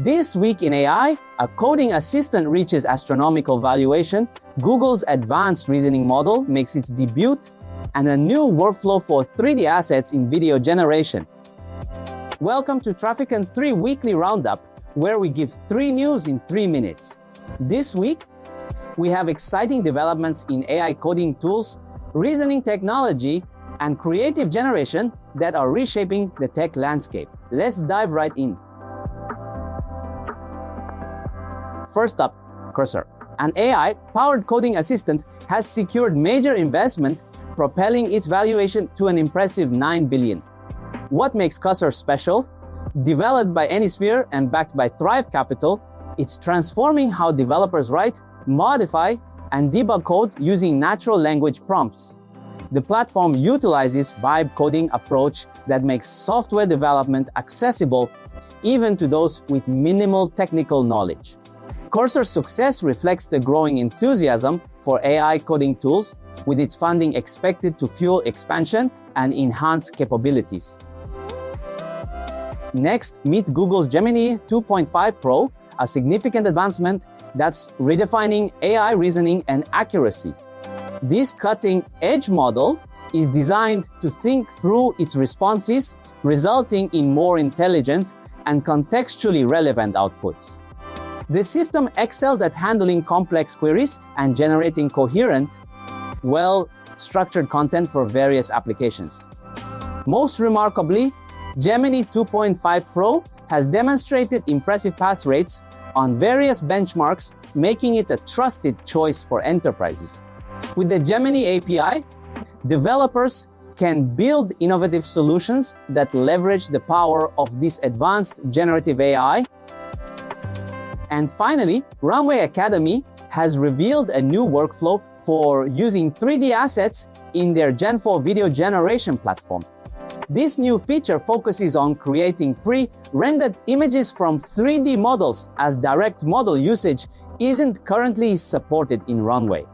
This week in AI, a coding assistant reaches astronomical valuation, Google's advanced reasoning model makes its debut, and a new workflow for 3D assets in video generation. Welcome to Traficant 3 Weekly Roundup, where we give 3 news in 3 minutes. This week, we have exciting developments in AI coding tools, reasoning technology, and creative generation that are reshaping the tech landscape. Let's dive right in. First up, Cursor. An AI-powered coding assistant has secured major investment, propelling its valuation to an impressive $9 billion. What makes Cursor special? Developed by Anysphere and backed by Thrive Capital, it's transforming how developers write, modify, and debug code using natural language prompts. The platform utilizes vibe coding approach that makes software development accessible even to those with minimal technical knowledge. Cursor's success reflects the growing enthusiasm for AI coding tools, with its funding expected to fuel expansion and enhance capabilities. Next, meet Google's Gemini 2.5 Pro, a significant advancement that's redefining AI reasoning and accuracy. This cutting-edge model is designed to think through its responses, resulting in more intelligent and contextually relevant outputs. The system excels at handling complex queries and generating coherent, well-structured content for various applications. Most remarkably, Gemini 2.5 Pro has demonstrated impressive pass rates on various benchmarks, making it a trusted choice for enterprises. With the Gemini API, developers can build innovative solutions that leverage the power of this advanced generative AI. And finally, Runway Academy has revealed a new workflow for using 3D assets in their Gen 4 video generation platform. This new feature focuses on creating pre-rendered images from 3D models, as direct model usage isn't currently supported in Runway.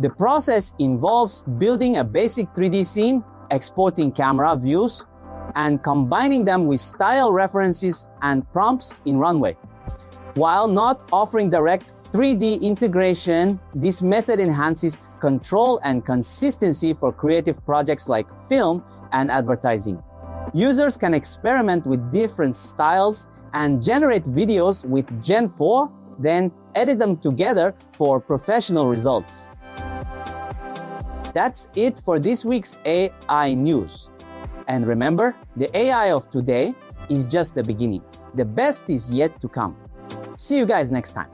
The process involves building a basic 3D scene, exporting camera views, and combining them with style references and prompts in Runway. While not offering direct 3D integration, this method enhances control and consistency for creative projects like film and advertising. Users can experiment with different styles and generate videos with Gen 4, then edit them together for professional results. That's it for this week's AI news. And remember, the AI of today is just the beginning. The best is yet to come. See you guys next time.